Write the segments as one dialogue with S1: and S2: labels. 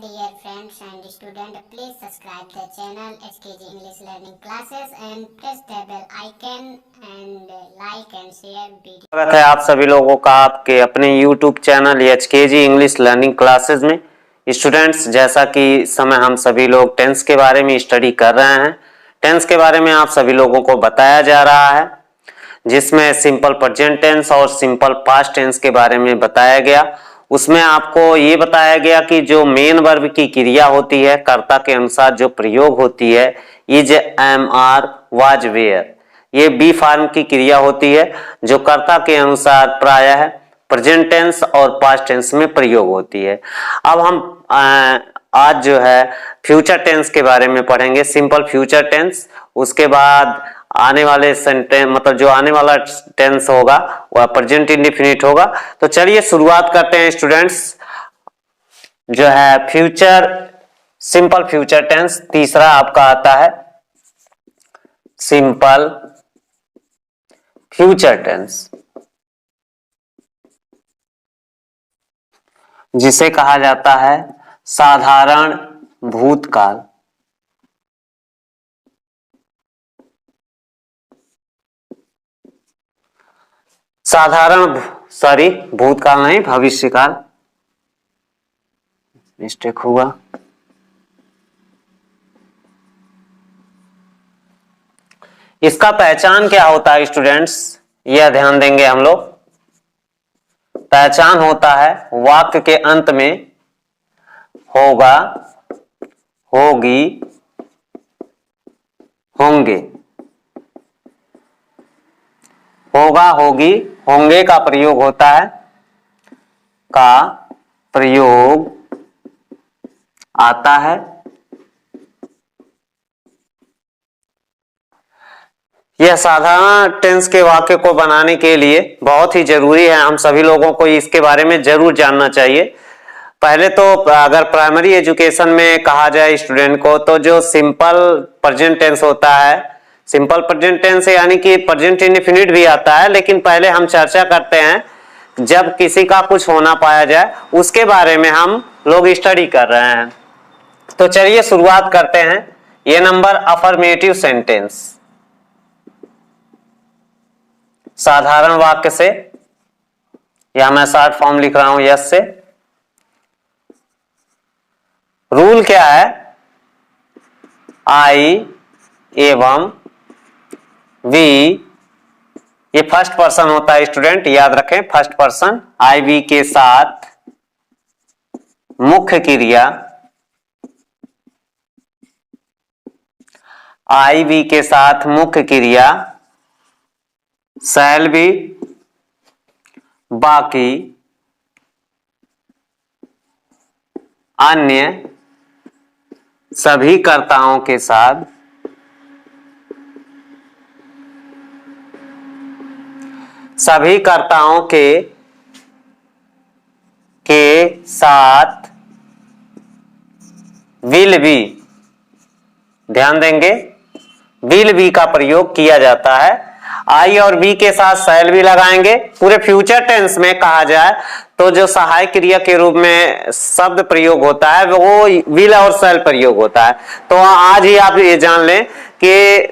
S1: dear friends and students, please subscribe the channel HKG English Learning Classes and press the bell icon and like and share video।
S2: स्वागत है आप सभी लोगों का आपके अपने YouTube channel HKG English learning classes में। Students, जैसा कि इस समय हम सभी लोग टेंस के बारे में स्टडी कर रहे हैं। टेंस के बारे में आप सभी लोगों को बताया जा रहा है, जिसमें सिंपल प्रेजेंट टेंस और सिंपल पास्ट टेंस के बारे में बताया गया। उसमें आपको ये बताया गया कि जो मेन वर्ब की क्रिया होती है, कर्ता के अनुसार जो प्रयोग होती है, is, am, are, was, were, ये बी फॉर्म की क्रिया होती है जो कर्ता के अनुसार प्रायः प्रेजेंट टेंस और पास्ट टेंस में प्रयोग होती है। अब हम आज जो है फ्यूचर टेंस के बारे में पढ़ेंगे, सिंपल फ्यूचर टेंस। उसके बाद आने वाले सेंटेंस मतलब जो आने वाला टेंस होगा वह प्रेजेंट इंडेफिनिट होगा। तो चलिए शुरुआत करते हैं स्टूडेंट्स। जो है फ्यूचर, सिंपल फ्यूचर टेंस तीसरा आपका आता है सिंपल फ्यूचर टेंस, जिसे कहा जाता है साधारण भूतकाल। भूतकाल नहीं, भविष्यकाल, मिस्टेक हुआ। इसका पहचान क्या होता है स्टूडेंट्स, यह ध्यान देंगे हम लोग। पहचान होता है वाक्य के अंत में होगा, होगी, होंगे, होगा, होगी, होंगे का प्रयोग होता है, का प्रयोग आता है। यह साधारण टेंस के वाक्य को बनाने के लिए बहुत ही जरूरी है, हम सभी लोगों को इसके बारे में जरूर जानना चाहिए। पहले तो अगर प्राइमरी एजुकेशन में कहा जाए स्टूडेंट को, तो जो सिंपल प्रेजेंट टेंस होता है, सिंपल प्रेजेंट टेंस यानी कि प्रेजेंट इंडेफिनिट भी आता है, लेकिन पहले हम चर्चा करते हैं जब किसी का कुछ होना पाया जाए उसके बारे में हम लोग स्टडी कर रहे हैं। तो चलिए शुरुआत करते हैं। ये नंबर अफर्मेटिव सेंटेंस, साधारण वाक्य से, या मैं शॉर्ट फॉर्म लिख रहा हूं यस से। रूल क्या है, आई एवं वी, ये फर्स्ट पर्सन होता है स्टूडेंट, याद रखें, फर्स्ट पर्सन। आई वी के साथ मुख्य क्रिया, आई वी के साथ मुख्य क्रिया, शैल बी, बाकी अन्य सभी कर्ताओं के साथ, सभी कर्ताओं के साथ विल बी, ध्यान देंगे, विल बी का प्रयोग किया जाता है। आई और बी के साथ शैल बी लगाएंगे। पूरे फ्यूचर टेंस में कहा जाए तो जो सहायक क्रिया के रूप में शब्द प्रयोग होता है वो विल और शैल प्रयोग होता है। तो आज ही आप ये जान लें कि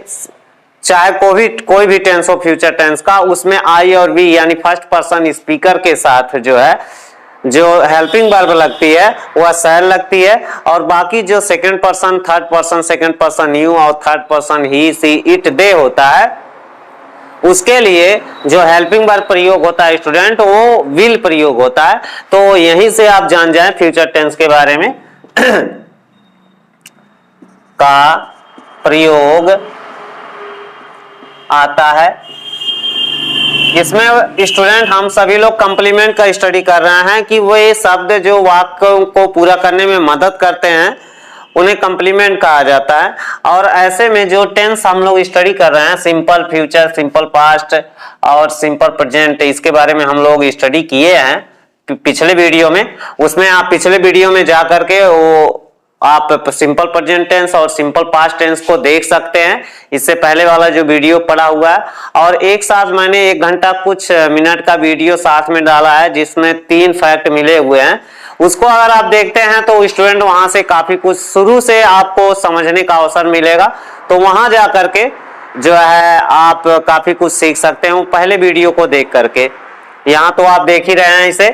S2: चाहे कोई भी टेंस हो फ्यूचर टेंस का, उसमें आई और बी यानी फर्स्ट पर्सन स्पीकर के साथ जो है जो हेल्पिंग वर्ब लगती है वह शैल लगती है, और बाकी जो second person, third person, second person you और third person he, she, it, they होता है, उसके लिए जो हेल्पिंग वर्ब प्रयोग होता है स्टूडेंट वो विल प्रयोग होता है। तो यहीं से आप जान जाएं फ्यूचर टेंस के बारे में का प्रयोग आता है। इसमें स्टूडेंट हम सभी लोग कंप्लीमेंट का स्टडी कर रहे हैं कि वो ये शब्द जो वाक्य को पूरा करने में मदद करते हैं उन्हें कंप्लीमेंट कहा जाता है। और ऐसे में जो टेंस हम लोग स्टडी कर रहे हैं, सिंपल फ्यूचर, सिंपल पास्ट और सिंपल प्रेजेंट, इसके बारे में हम लोग स्टडी किए हैं पिछले वीडियो में। उसमें आप पिछले वीडियो में जा करके वो आप सिंपल प्रेजेंट टेंस और सिंपल पास्ट टेंस को देख सकते हैं, इससे पहले वाला जो वीडियो पड़ा हुआ है। और एक साथ मैंने 1 घंटा कुछ मिनट का वीडियो साथ में डाला है, जिसमें 3 फैक्ट मिले हुए हैं। उसको अगर आप देखते हैं तो स्टूडेंट वहां से काफी कुछ शुरू से आपको समझने का अवसर मिलेगा। तो वहां जा करके जो है आप काफी कुछ सीख सकते हैं पहले वीडियो को देख करके। यहां तो आप देख ही रहे हैं इसे।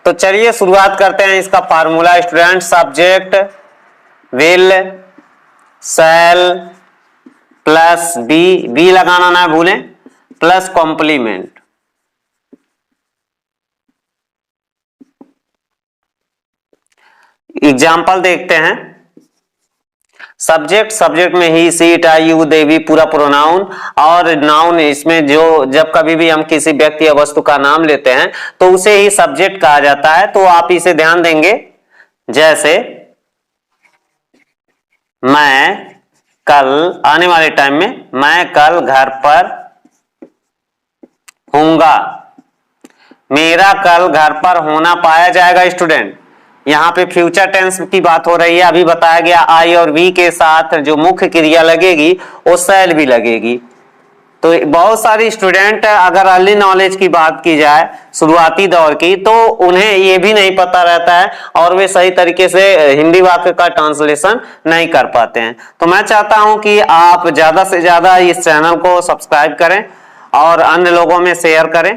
S2: तो चलिए शुरुआत करते हैं इसका formula student. Subject will shall plus be लगाना ना भूलें, प्लस कॉम्प्लीमेंट। एग्जाम्पल देखते हैं। सब्जेक्ट में he, she, it, I, you, they, we पूरा प्रोनाउन। और नाउन इसमें जो जब कभी भी हम किसी व्यक्ति या वस्तु का नाम लेते हैं तो उसे ही सब्जेक्ट कहा जाता है। तो आप इसे ध्यान देंगे, जैसे मैं कल, आने वाले टाइम में मैं कल घर पर हूंगा। मेरा कल घर पर होना पाया जाएगा स्टूडेंट। यहाँ पे फ्यूचर टेंस की बात हो रही है। अभी बताया गया आई और वी के साथ जो मुख्य क्रिया लगेगी वो शैल भी लगेगी। तो बहुत सारी स्टूडेंट अगर अर्ली नॉलेज की बात की जाए शुरुआती दौर की, तो उन्हें ये भी नहीं पता रहता है और वे सही तरीके से हिंदी वाक्य का ट्रांसलेशन नहीं कर पाते हैं। तो मैं चाहता हूं कि आप ज्यादा से ज्यादा इस चैनल को सब्सक्राइब करें और अन्य लोगों में शेयर करें,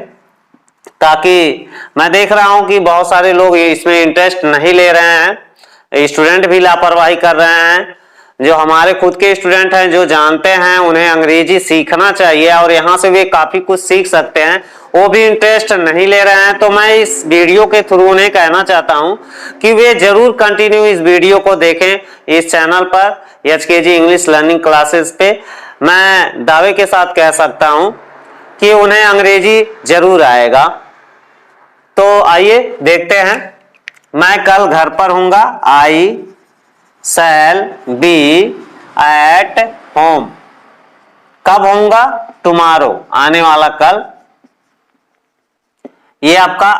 S2: ताकि मैं देख रहा हूं कि बहुत सारे लोग इसमें इंटरेस्ट नहीं ले रहे हैं, स्टूडेंट भी लापरवाही कर रहे हैं। जो हमारे खुद के स्टूडेंट हैं जो जानते हैं उन्हें अंग्रेजी सीखना चाहिए और यहाँ से वे काफी कुछ सीख सकते हैं, वो भी इंटरेस्ट नहीं ले रहे हैं। तो मैं इस वीडियो के थ्रू उन्हें कहना चाहता हूं कि वे जरूर कंटिन्यू इस वीडियो को देखें इस चैनल पर एचकेजी इंग्लिश लर्निंग क्लासेस पे। मैं दावे के साथ कह सकता हूं कि उन्हें अंग्रेजी जरूर आएगा। तो आइए देखते हैं। मैं कल घर पर हूंगा, आई शैल बी एट होम। कब होऊंगा? टुमारो, आने वाला कल। ये आपका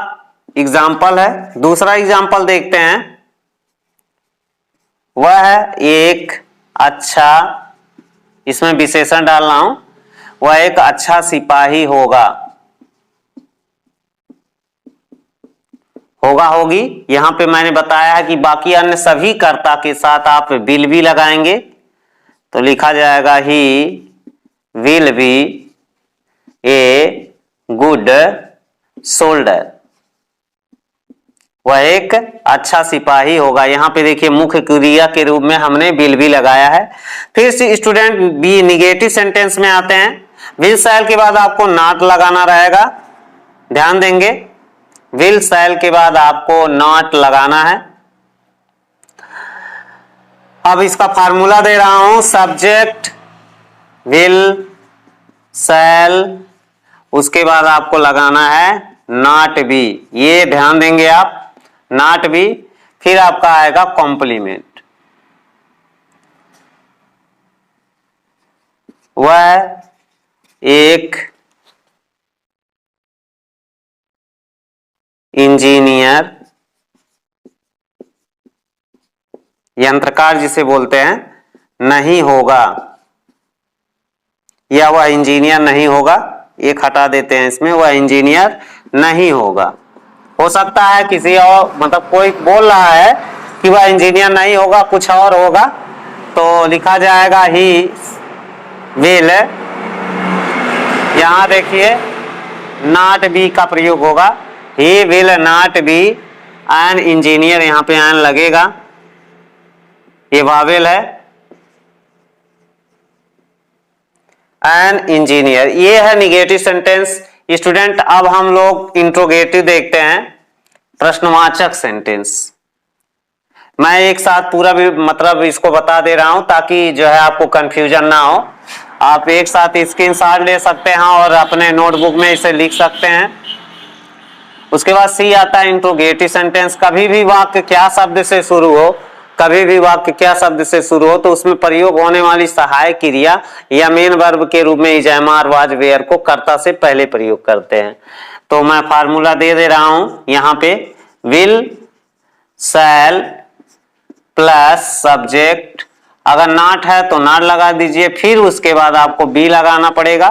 S2: एग्जाम्पल है। दूसरा एग्जाम्पल देखते हैं। वह एक अच्छा, इसमें विशेषण डाल रहा हूं, वह एक अच्छा सिपाही होगा। होगा होगी, यहां पे मैंने बताया है कि बाकी अन्य सभी कर्ता के साथ आप विल भी लगाएंगे। तो लिखा जाएगा he will be a good soldier. वह एक अच्छा सिपाही होगा। यहां पे देखिए मुख्य क्रिया के रूप में हमने विल भी लगाया है। फिर से स्टूडेंट बी निगेटिव सेंटेंस में आते हैं। विल शैल के बाद आपको नॉट लगाना रहेगा, ध्यान देंगे। विल शैल के बाद आपको नॉट लगाना है। अब इसका फार्मूला दे रहा हूं। सब्जेक्ट विल शैल, उसके बाद आपको लगाना है नॉट बी। ये ध्यान देंगे आप, नॉट बी। फिर आपका आएगा कॉम्प्लीमेंट। वह एक इंजीनियर, यंत्रकार जिसे बोलते हैं, नहीं होगा, या वह इंजीनियर नहीं होगा। एक हटा देते हैं इसमें, वह इंजीनियर नहीं होगा। हो सकता है किसी और, मतलब कोई बोल रहा है कि वह इंजीनियर नहीं होगा, कुछ और होगा, तो लिखा जाएगा ही विल। यहां देखिए नॉट बी का प्रयोग होगा। He will not be an engineer, यहां पे एन लगेगा, ये वावेल है। एन इंजीनियर, ये है निगेटिव सेंटेंस। स्टूडेंट अब हम लोग इंट्रोगेटिव देखते हैं, प्रश्नवाचक सेंटेंस। मैं एक साथ पूरा भी मतलब इसको बता दे रहा हूं ताकि जो है आपको कंफ्यूजन ना हो। आप एक साथ स्क्रीनशॉट ले सकते हैं और अपने नोटबुक में इसे लिख सकते हैं। उसके बाद सी आता है इंट्रोगेटिव सेंटेंस। कभी भी वाक्य क्या शब्द से शुरू हो, कभी भी वाक्य क्या शब्द से शुरू हो तो उसमें प्रयोग होने वाली सहायक क्रिया या मेन वर्ब के रूप में is, am, are, was, were को कर्ता से पहले प्रयोग करते हैं। तो मैं फार्मूला दे रहा हूं यहां पे। विल शैल प्लस सब्जेक्ट, अगर नॉट है तो नॉट लगा दीजिए। फिर उसके बाद आपको बी लगाना पड़ेगा,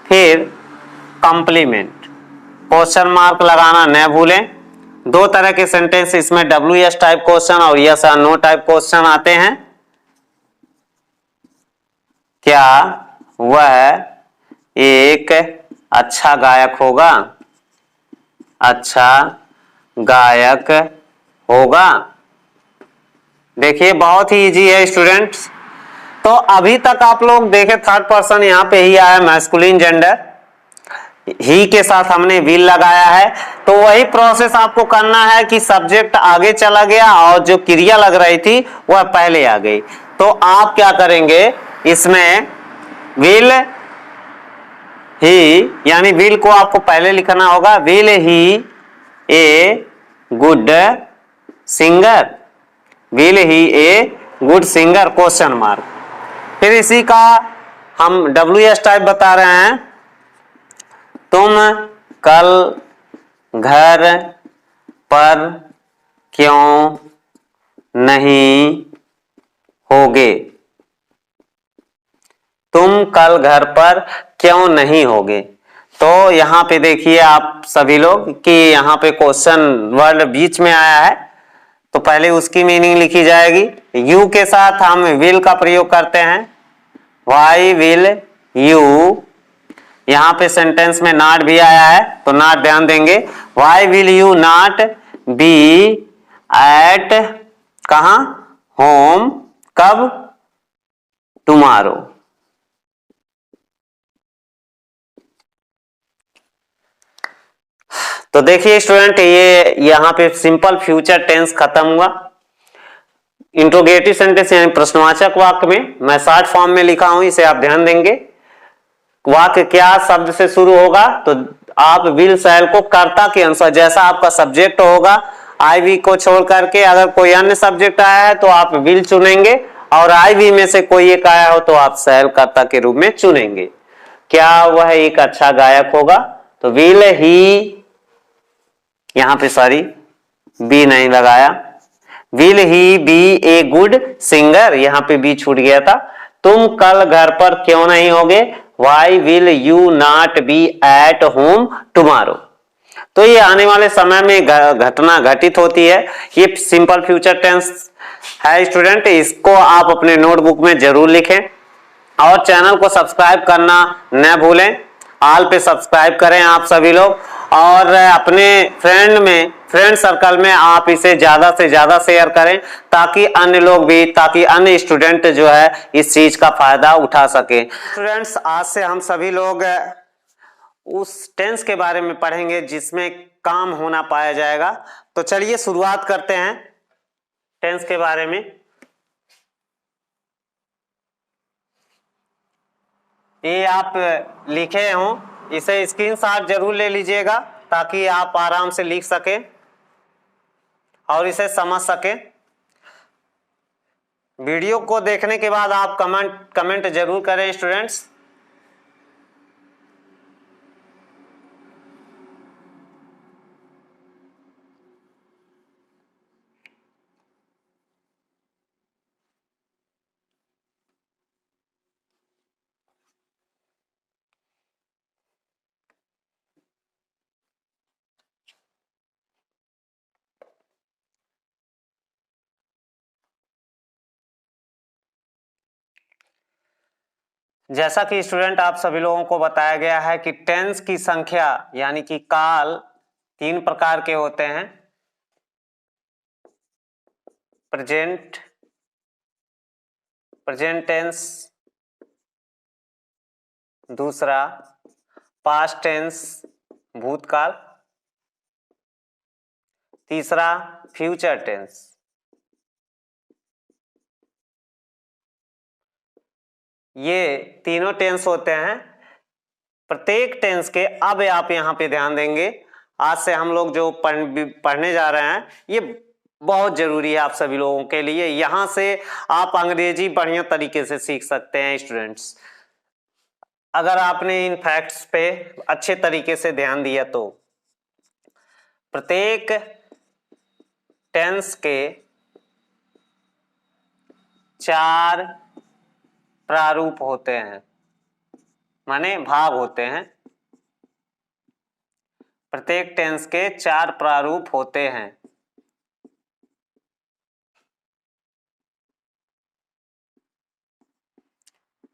S2: फिर कॉम्प्लीमेंट। क्वेश्चन मार्क लगाना न भूलें। दो तरह के सेंटेंस इसमें WS टाइप क्वेश्चन और यस और नो टाइप क्वेश्चन आते हैं। क्या वह एक अच्छा गायक होगा? अच्छा गायक होगा। देखिए बहुत ही इजी है स्टूडेंट्स। तो अभी तक आप लोग देखे थर्ड पर्सन यहां पे ही आया, मैस्कुलिन जेंडर, ही के साथ हमने विल लगाया है। तो वही प्रोसेस आपको करना है कि सब्जेक्ट आगे चला गया और जो क्रिया लग रही थी वह पहले आ गई। तो आप क्या करेंगे इसमें, विल ही यानी विल को आपको पहले लिखना होगा। Will he A good singer, will he A good singer question mark. फिर इसी का हम WS टाइप बता रहे हैं। तुम कल घर पर क्यों नहीं होगे? तुम कल घर पर क्यों नहीं होगे? तो यहां पे देखिए आप सभी लोग कि यहां पे क्वेश्चन वर्ड बीच में आया है, तो पहले उसकी मीनिंग लिखी जाएगी। यू के साथ हम विल का प्रयोग करते हैं। वाई विल यू, यहां पे सेंटेंस में नॉट भी आया है तो नॉट ध्यान देंगे। Why will you not be at कहां? होम। कब? टुमारो। तो देखिए स्टूडेंट, ये यहां पे सिंपल फ्यूचर टेंस खत्म हुआ। इंट्रोगेटिव सेंटेंस यानी प्रश्नवाचक वाक्य में मैं शॉर्ट फॉर्म में लिखा हूं, इसे आप ध्यान देंगे। वाक्य क्या शब्द से शुरू होगा? तो आप विल शैल को कर्ता के अनुसार, जैसा आपका सब्जेक्ट होगा, आई वी को छोड़ करके अगर कोई अन्य सब्जेक्ट आया है तो आप विल चुनेंगे, और आई वी में से कोई एक आया हो तो आप शैल कर्ता के रूप में चुनेंगे। क्या वह एक अच्छा गायक होगा? तो विल ही, यहां पे सॉरी बी नहीं लगाया, will he be a good singer, यहां पे बी छूट गया था। तुम कल घर पर क्यों नहीं होगे? Why will you not be at home tomorrow. तो ये आने वाले समय में घटना घटित होती है। ये सिंपल फ्यूचर टेंस है स्टूडेंट, इसको आप अपने नोटबुक में जरूर लिखें और चैनल को सब्सक्राइब करना न भूलें। ऑल पे सब्सक्राइब करें आप सभी लोग, और अपने फ्रेंड सर्कल में आप इसे ज्यादा से ज्यादा शेयर करें ताकि अन्य लोग भी, ताकि अन्य स्टूडेंट जो है इस चीज का फायदा उठा सके। स्टूडेंट्स, आज से हम सभी लोग उस टेंस के बारे में पढ़ेंगे जिसमें काम होना पाया जाएगा। तो चलिए शुरुआत करते हैं टेंस के बारे में। ये आप लिखे हो, इसे स्क्रीनशॉट जरूर ले लीजिएगा ताकि आप आराम से लिख सके और इसे समझ सके। वीडियो को देखने के बाद आप कमेंट जरूर करें स्टूडेंट्स। जैसा कि स्टूडेंट आप सभी लोगों को बताया गया है कि टेंस की संख्या यानी कि काल 3 प्रकार के होते हैं। प्रेजेंट टेंस, दूसरा पास्ट टेंस भूतकाल, तीसरा फ्यूचर टेंस। ये तीनों टेंस होते हैं। प्रत्येक टेंस के अब आप यहां पे ध्यान देंगे, आज से हम लोग जो पढ़ने जा रहे हैं ये बहुत जरूरी है आप सभी लोगों के लिए। यहां से आप अंग्रेजी बढ़िया तरीके से सीख सकते हैं स्टूडेंट्स, अगर आपने इन फैक्ट्स पे अच्छे तरीके से ध्यान दिया तो। प्रत्येक टेंस के 4 प्रारूप होते हैं, माने भाग होते हैं। प्रत्येक टेंस के 4 प्रारूप होते हैं।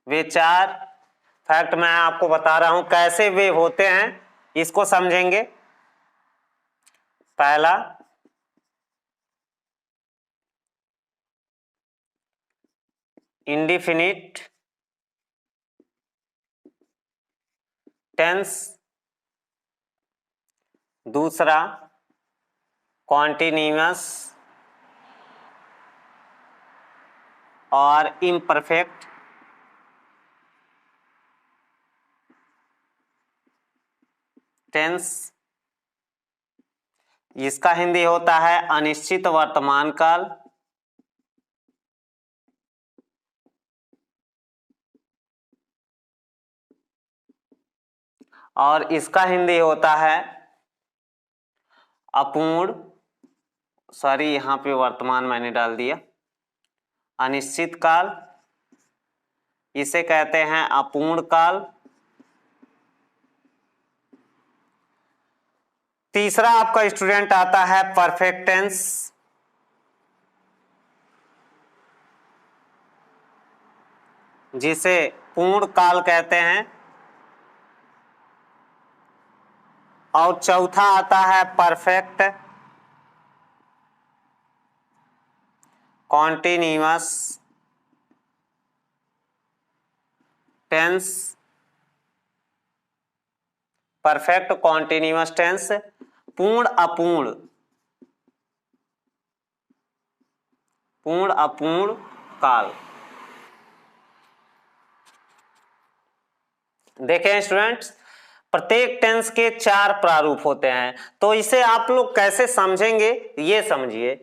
S2: वे 4 फैक्ट मैं आपको बता रहा हूं, कैसे वे होते हैं इसको समझेंगे। पहला, इंडिफिनिट टेंस। दूसरा, कॉन्टिन्यूअस और इम्परफेक्ट टेंस। इसका हिंदी होता है अनिश्चित वर्तमान काल। और इसका हिंदी होता है अपूर्ण, सॉरी यहां पे वर्तमान मैंने डाल दिया, अनिश्चित काल, इसे कहते हैं अपूर्ण काल। तीसरा आपका स्टूडेंट आता है परफेक्ट टेंस, जिसे पूर्ण काल कहते हैं। और चौथा आता है perfect continuous tense. Perfect continuous tense पूर्ण अपूर्ण, पूर्ण अपूर्ण काल। देखें स्टूडेंट्स, प्रत्येक टेंस के 4 प्रारूप होते हैं, तो इसे आप लोग कैसे समझेंगे ये समझिए।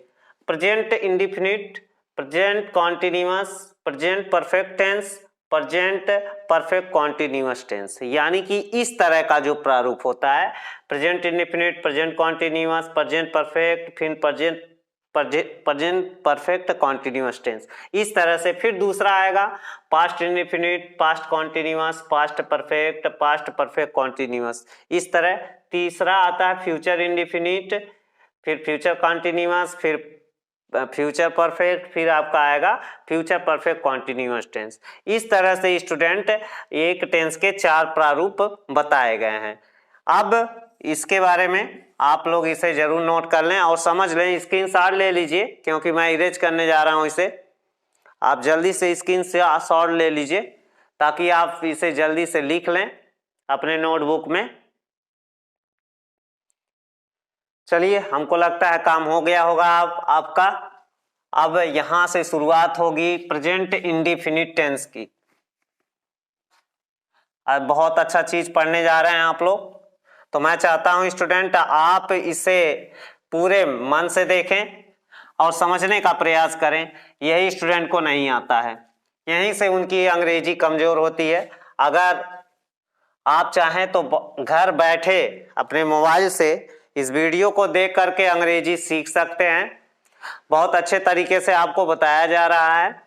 S2: Present indefinite, present continuous, present perfect tense, present perfect continuous tense, यानी कि इस तरह का जो प्रारूप होता है, present indefinite, present continuous, present perfect, फिर प्रेजेंट परफेक्ट कॉन्टिन्यूअस टेंस, इस तरह से। फिर दूसरा आएगा past indefinite, past continuous, past perfect continuous, इस तरह। तीसरा आता है फ्यूचर इंडिफिनिट, फिर फ्यूचर कॉन्टिन्यूअस, फिर फ्यूचर परफेक्ट, फिर आपका आएगा फ्यूचर परफेक्ट कॉन्टिन्यूअस टेंस। इस तरह से स्टूडेंट एक टेंस के 4 प्रारूप बताए गए हैं। अब इसके बारे में आप लोग इसे जरूर नोट कर लें और समझ लें, स्क्रीनशॉट ले लीजिए, क्योंकि मैं इरेज करने जा रहा हूं इसे। आप जल्दी से स्क्रीनशॉट ले लीजिए ताकि आप इसे जल्दी से लिख लें अपने नोटबुक में। चलिए, हमको लगता है काम हो गया होगा आपका। अब यहां से शुरुआत होगी प्रेजेंट इंडिफिनिट टेंस की। अब बहुत अच्छा चीज पढ़ने जा रहे हैं आप लोग, तो मैं चाहता हूं स्टूडेंट आप इसे पूरे मन से देखें और समझने का प्रयास करें। यही स्टूडेंट को नहीं आता है, यहीं से उनकी अंग्रेजी कमजोर होती है। अगर आप चाहें तो घर बैठे अपने मोबाइल से इस वीडियो को देख करके अंग्रेजी सीख सकते हैं। बहुत अच्छे तरीके से आपको बताया जा रहा है।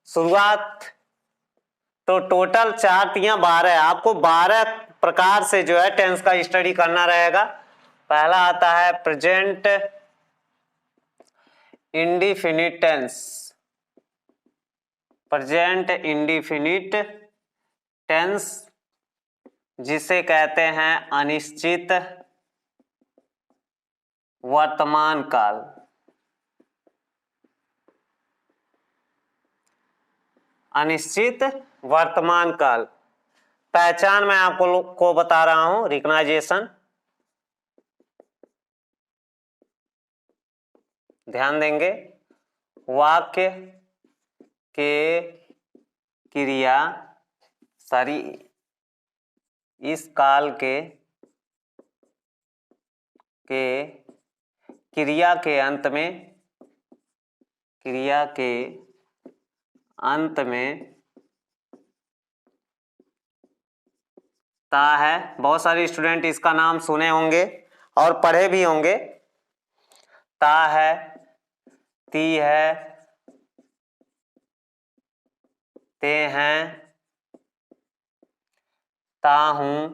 S2: शुरुआत तो टोटल 4 या 12, आपको 12 प्रकार से जो है टेंस का स्टडी करना रहेगा। पहला आता है present indefinite tense, present indefinite tense जिसे कहते हैं अनिश्चित वर्तमान काल। अनिश्चित वर्तमान काल पहचान मैं आपको बता रहा हूं, रिकग्नाइजेशन। ध्यान देंगे, वाक्य के क्रिया सारी इस काल के क्रिया के अंत में ता है। बहुत सारे स्टूडेंट इसका नाम सुने होंगे और पढ़े भी होंगे। ता है, ती है, ते हैं, ता हूं,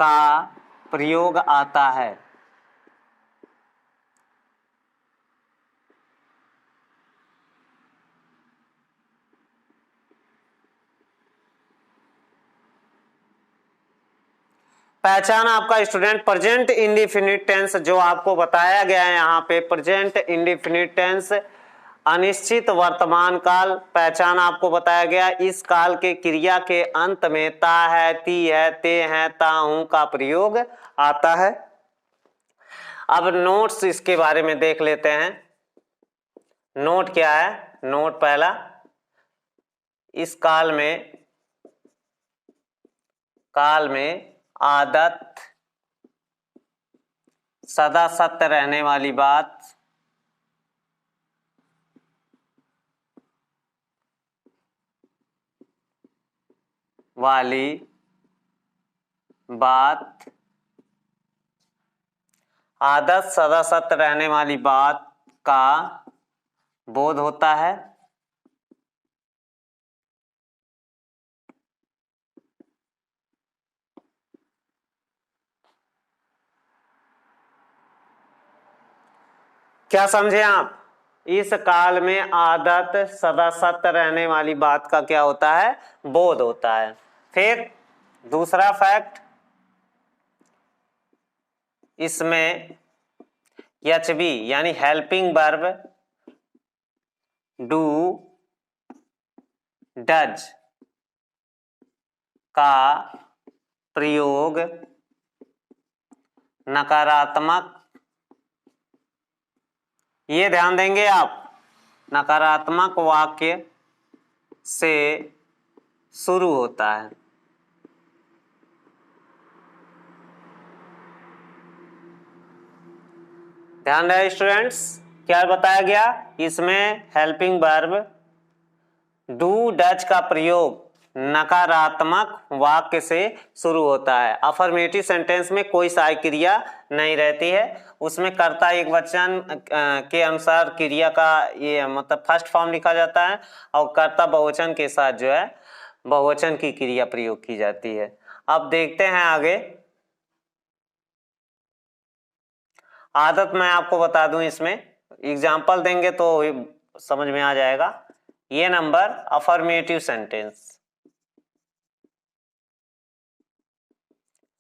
S2: का प्रयोग आता है। पहचान आपका स्टूडेंट प्रेजेंट इंडेफिनिट टेंस जो आपको बताया गया है यहाँ पे, प्रेजेंट इंडेफिनिट टेंस अनिश्चित वर्तमान काल। पहचान आपको बताया गया, इस काल के क्रिया के अंत में ता है, ती है, ते है, ता हूं का प्रयोग आता है। अब नोट्स इसके बारे में देख लेते हैं। नोट क्या है? नोट पहला, इस काल में आदत सदा सत्य रहने वाली बात, आदत सदा सत्य रहने वाली बात का बोध होता है। क्या समझे आप? इस काल में आदत सदा सत्य रहने वाली बात का क्या होता है? बोध होता है। फिर दूसरा फैक्ट, इसमें HB यानी हेल्पिंग वर्ब डू डज का प्रयोग नकारात्मक, ये ध्यान देंगे आप, नकारात्मक वाक्य से शुरू होता है। ध्यान रहे स्टूडेंट्स, क्या बताया गया? इसमें हेल्पिंग वर्ब डू डज का प्रयोग नकारात्मक वाक्य से शुरू होता है। अफर्मेटिव सेंटेंस में कोई सहायक क्रिया नहीं रहती है, उसमें कर्ता एक वचन के अनुसार क्रिया का ये मतलब फर्स्ट फॉर्म लिखा जाता है और कर्ता बहुवचन के साथ जो है बहुवचन की क्रिया प्रयोग की जाती है। अब देखते हैं आगे। आदत मैं आपको बता दूं, इसमें एग्जाम्पल देंगे तो समझ में आ जाएगा। ये नंबर अफर्मेटिव सेंटेंस,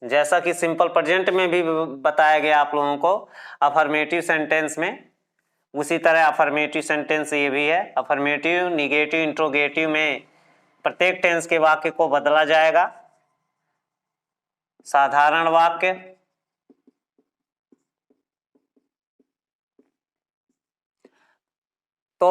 S2: जैसा कि सिंपल प्रेजेंट में भी बताया गया आप लोगों को अफर्मेटिव सेंटेंस में, उसी तरह अफर्मेटिव सेंटेंस ये भी है। अफर्मेटिव, निगेटिव, इंट्रोगेटिव में प्रत्येक टेंस के वाक्य को बदला जाएगा। साधारण वाक्य, तो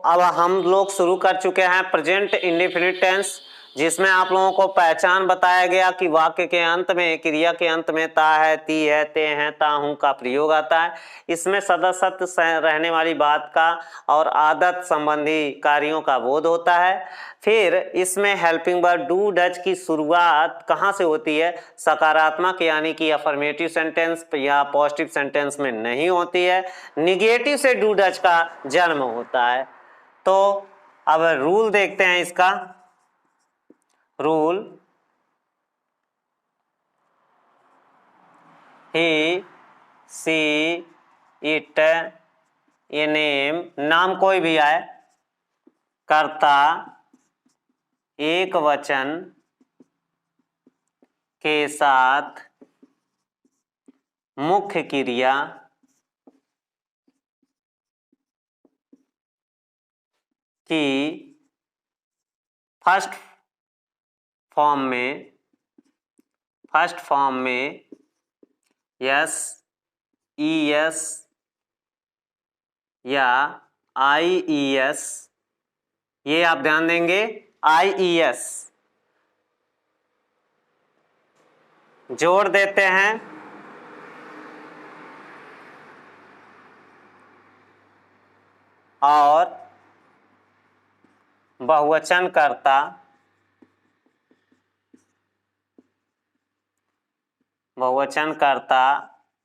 S2: अब हम लोग शुरू कर चुके हैं प्रेजेंट इंडेफिनिट टेंस, जिसमें आप लोगों को पहचान बताया गया कि वाक्य के अंत में, क्रिया के अंत में ता है, ती है, ते हैं, ता हूं का प्रयोग आता है। इसमें सदा सत्य रहने वाली बात का और आदत संबंधी कार्यों का बोध होता है। फिर इसमें हेल्पिंग वर्ब डू डज की शुरुआत कहाँ से होती है? सकारात्मक यानी कि अफर्मेटिव सेंटेंस या पॉजिटिव सेंटेंस में नहीं होती है, निगेटिव से डू डज का जन्म होता है। तो अब रूल देखते हैं इसका। रूल, ही, सी, इट, ये नेम, नाम कोई भी आए, कर्ता एक वचन के साथ मुख्य क्रिया की फर्स्ट फॉर्म में यस, ई एस या आई ई एस, ये आप ध्यान देंगे, आई ई एस जोड़ देते हैं और बहुवचन करता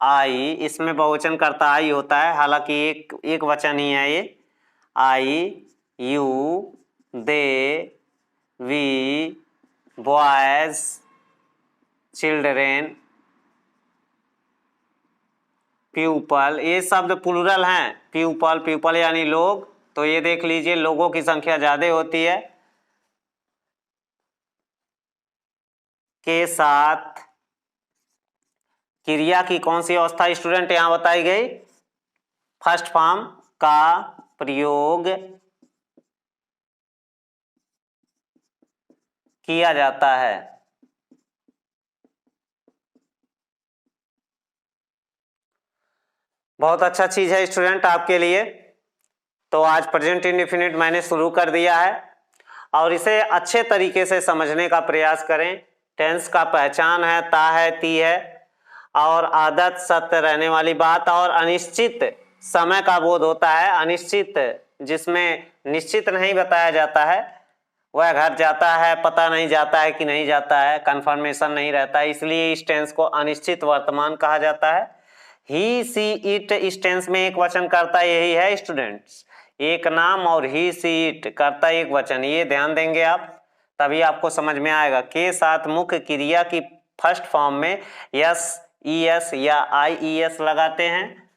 S2: आई, इसमें बहुवचन करता आई होता है, हालांकि एक वचन ही है ये। I, you, they, we, boys, children, people, ये शब्द प्लूरल हैं, प्यूपल, प्यूपल यानी लोग, तो ये देख लीजिए लोगों की संख्या ज्यादा होती है, के साथ क्रिया की कौन सी अवस्था स्टूडेंट यहां बताई गई, फर्स्ट फॉर्म का प्रयोग किया जाता है। बहुत अच्छा चीज है स्टूडेंट आपके लिए। तो आज प्रेजेंट इंडेफिनिट मैंने शुरू कर दिया है और इसे अच्छे तरीके से समझने का प्रयास करें। टेंस का पहचान है, ता है, ती है, और आदत, सत्य, रहने वाली बात, और अनिश्चित समय का बोध होता है। अनिश्चित जिसमें निश्चित नहीं बताया जाता है, वह घर जाता है, पता नहीं जाता है कि नहीं जाता है, कंफर्मेशन नहीं रहता है, इसलिए इस टेंस को अनिश्चित वर्तमान कहा जाता है। ही, सी, इट इस टेंस में एक वचन करता यही है स्टूडेंट्स, एक नाम, और ही, सी, इट करता एक वचन, ये ध्यान देंगे आप, तभी आपको समझ में आएगा। के साथ मुख्य क्रिया की फर्स्ट फॉर्म में यस, ई एस या आई ई एस लगाते हैं,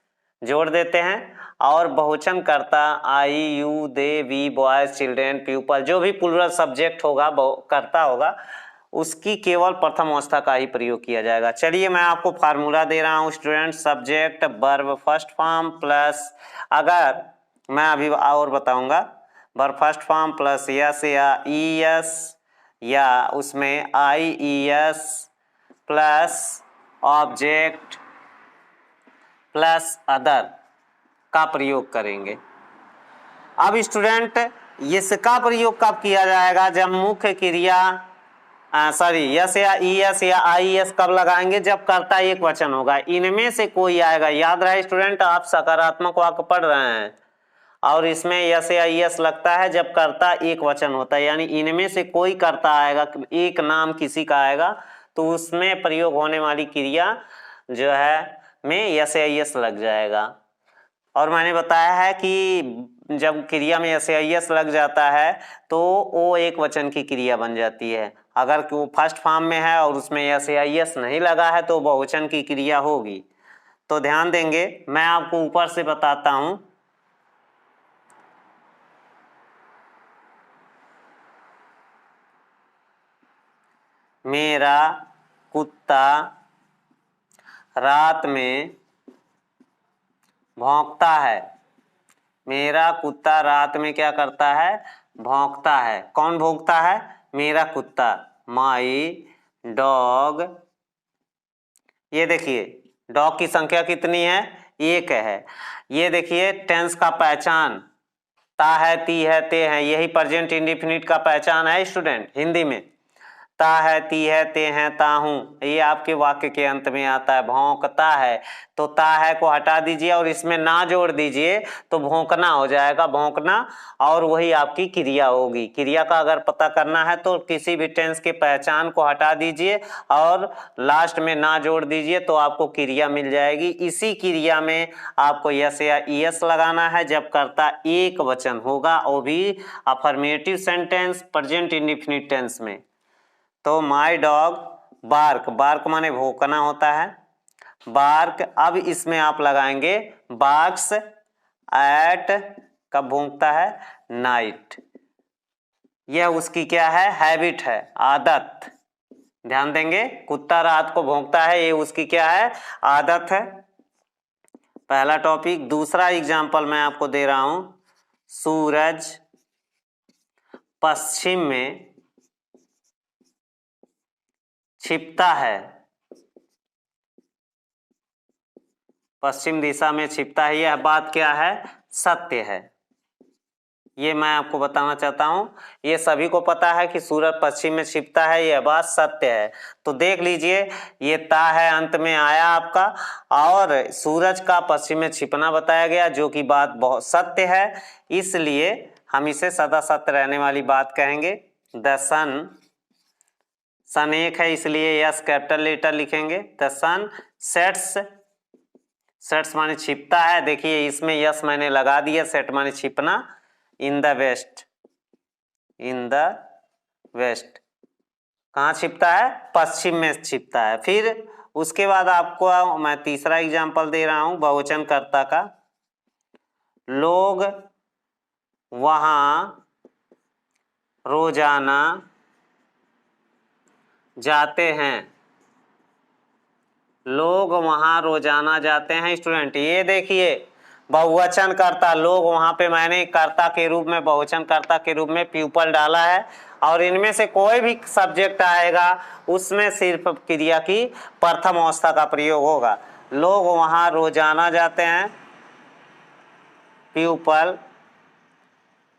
S2: जोड़ देते हैं, और बहुवचन करता I, you, they, we, boys, children, people, जो भी प्लूरल सब्जेक्ट होगा, करता होगा, उसकी केवल प्रथम अवस्था का ही प्रयोग किया जाएगा। चलिए मैं आपको फार्मूला दे रहा हूं student, subject verb first form plus, अगर मैं अभी और बताऊंगा, verb first form plus s या ई एस या उसमें i e s plus object plus other का प्रयोग करेंगे। अब स्टूडेंट इसका प्रयोग कब किया जाएगा, जब मुख्य क्रिया यस या ई एस या आई एस कब लगाएंगे, जब कर्ता एक वचन होगा, इनमें से कोई आएगा। याद रहे स्टूडेंट, आप सकारात्मक वाक्य पढ़ रहे हैं और इसमें यस या ई एस लगता है जब कर्ता एक वचन होता है, यानी इनमें से कोई कर्ता आएगा, एक नाम किसी का आएगा, तो उसमें प्रयोग होने वाली क्रिया जो है में यस या ई एस लग जाएगा। और मैंने बताया है कि जब क्रिया में यस या ई एस लग जाता है तो वो एक वचन की क्रिया बन जाती है। अगर वो फर्स्ट फॉर्म में है और उसमें यस या ई एस नहीं लगा है तो बहुवचन की क्रिया होगी। तो ध्यान देंगे, मैं आपको ऊपर से बताता हूं। मेरा कुत्ता रात में भौंकता है। मेरा कुत्ता रात में क्या करता है, भौंकता है। कौन भौंकता है, मेरा कुत्ता, माई डॉग। ये देखिए डॉग की संख्या कितनी है, एक है। ये देखिए टेंस का पहचान, ता है, ती है, ते है, यही प्रेजेंट इंडेफिनिट का पहचान है स्टूडेंट हिंदी में। ता है, ती है, ते हैं, ता हूं, ये आपके वाक्य के अंत में आता है। भौंकता है, तो ता है को हटा दीजिए और इसमें ना जोड़ दीजिए तो भौंकना हो जाएगा, भौंकना, और वही आपकी क्रिया होगी। क्रिया का अगर पता करना है तो किसी भी टेंस के पहचान को हटा दीजिए और लास्ट में ना जोड़ दीजिए तो आपको क्रिया मिल जाएगी। इसी क्रिया में आपको यस या ई एस लगाना है जब कर्ता एक वचन होगा, वो भी affirmative sentence present indefinite tense में। तो माई डॉग बार्क, बार्क माने भौंकना होता है, बार्क। अब इसमें आप लगाएंगे बार्क्स एट, कब भौंकता है, नाइट। यह उसकी क्या है, हैबिट है, आदत। ध्यान देंगे, कुत्ता रात को भौंकता है, ये उसकी क्या है, आदत है। पहला टॉपिक। दूसरा एग्जाम्पल मैं आपको दे रहा हूं, सूरज पश्चिम में छिपता है। पश्चिम दिशा में छिपता है, यह बात क्या है, सत्य है। ये मैं आपको बताना चाहता हूं, ये सभी को पता है कि सूरज पश्चिम में छिपता है, यह बात सत्य है। तो देख लीजिए ये ता है अंत में आया आपका, और सूरज का पश्चिम में छिपना बताया गया, जो कि बात बहुत सत्य है, इसलिए हम इसे सदा सत्य रहने वाली बात कहेंगे। द सन, सन एक है इसलिए यस कैपिटल लेटर लिखेंगे। द सन सेट्स, सेट्स माने छिपता है, देखिए इसमें यस मैंने लगा दिया, सेट माने छिपना। In the west, in the west, कहाँ छिपता है? पश्चिम में छिपता है। फिर उसके बाद आपको मैं तीसरा एग्जाम्पल दे रहा हूं बहुवचनकर्ता का। लोग वहां रोजाना जाते हैं। लोग वहां रोजाना जाते हैं स्टूडेंट। ये देखिए बहुवचन कर्ता, लोग वहां पे मैंने कर्ता के रूप में, बहुवचन कर्ता के रूप में प्यूपल डाला है और इनमें से कोई भी सब्जेक्ट आएगा उसमें सिर्फ क्रिया की प्रथम अवस्था का प्रयोग होगा। लोग वहां रोजाना जाते हैं, प्यूपल।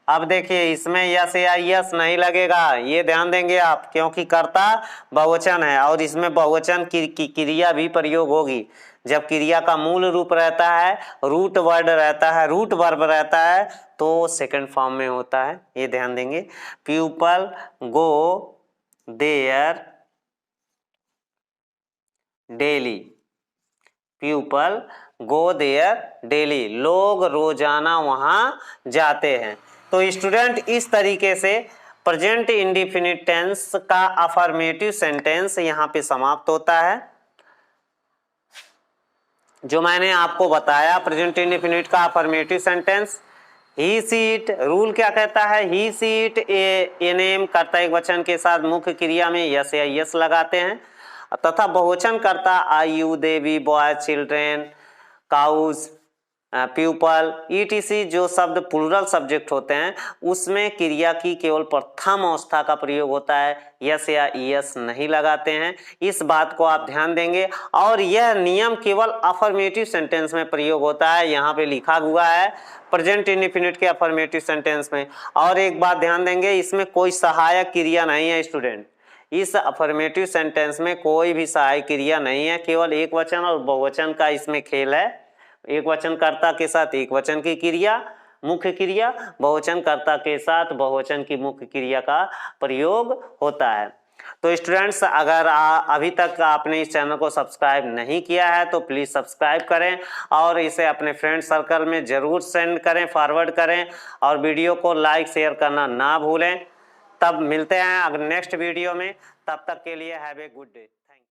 S2: अब देखिए इसमें यस या यस नहीं लगेगा, ये ध्यान देंगे आप, क्योंकि कर्ता बहुवचन है और इसमें बहुवचन की क्रिया भी प्रयोग होगी। जब क्रिया का मूल रूप रहता है, रूट वर्ड रहता है, रूट वर्ब रहता है, तो सेकंड फॉर्म में होता है, ये ध्यान देंगे। People go their daily, people go their daily, लोग रोजाना वहां जाते हैं। तो स्टूडेंट इस तरीके से प्रेजेंट इंडेफिनिट टेंस का अफर्मेटिव सेंटेंस यहाँ पे समाप्त होता है। जो मैंने आपको बताया प्रेजेंट इंडेफिनिट का affirmative sentence, he she it, rule क्या कहता है? ही सी इट ए नेम कर्ता एक वचन के साथ मुख्य क्रिया में यस या यस लगाते हैं, तथा बहुवचन कर्ता I you they we boy children cows people ETC जो शब्द प्लूरल सब्जेक्ट होते हैं उसमें क्रिया की केवल प्रथम अवस्था का प्रयोग होता है, यस या यस नहीं लगाते हैं। इस बात को आप ध्यान देंगे और यह नियम केवल अफर्मेटिव सेंटेंस में प्रयोग होता है, यहाँ पे लिखा हुआ है प्रेजेंट इंडेफिनिट के अफर्मेटिव सेंटेंस में। और एक बात ध्यान देंगे, इसमें कोई सहायक क्रिया नहीं है स्टूडेंट। इस अफर्मेटिव सेंटेंस में कोई भी सहायक क्रिया नहीं है, केवल एक वचन और बहुवचन का इसमें खेल है। एक वचन कर्ता के साथ एक वचन की क्रिया मुख्य क्रिया, बहुवचन कर्ता के साथ बहुवचन की मुख्य क्रिया का प्रयोग होता है। तो स्टूडेंट्स अगर अभी तक आपने इस चैनल को सब्सक्राइब नहीं किया है तो प्लीज सब्सक्राइब करें और इसे अपने फ्रेंड सर्कल में जरूर सेंड करें, फॉरवर्ड करें और वीडियो को लाइक शेयर करना ना भूलें। तब मिलते हैं अगर नेक्स्ट वीडियो में, तब तक के लिए हैव ए गुड डे।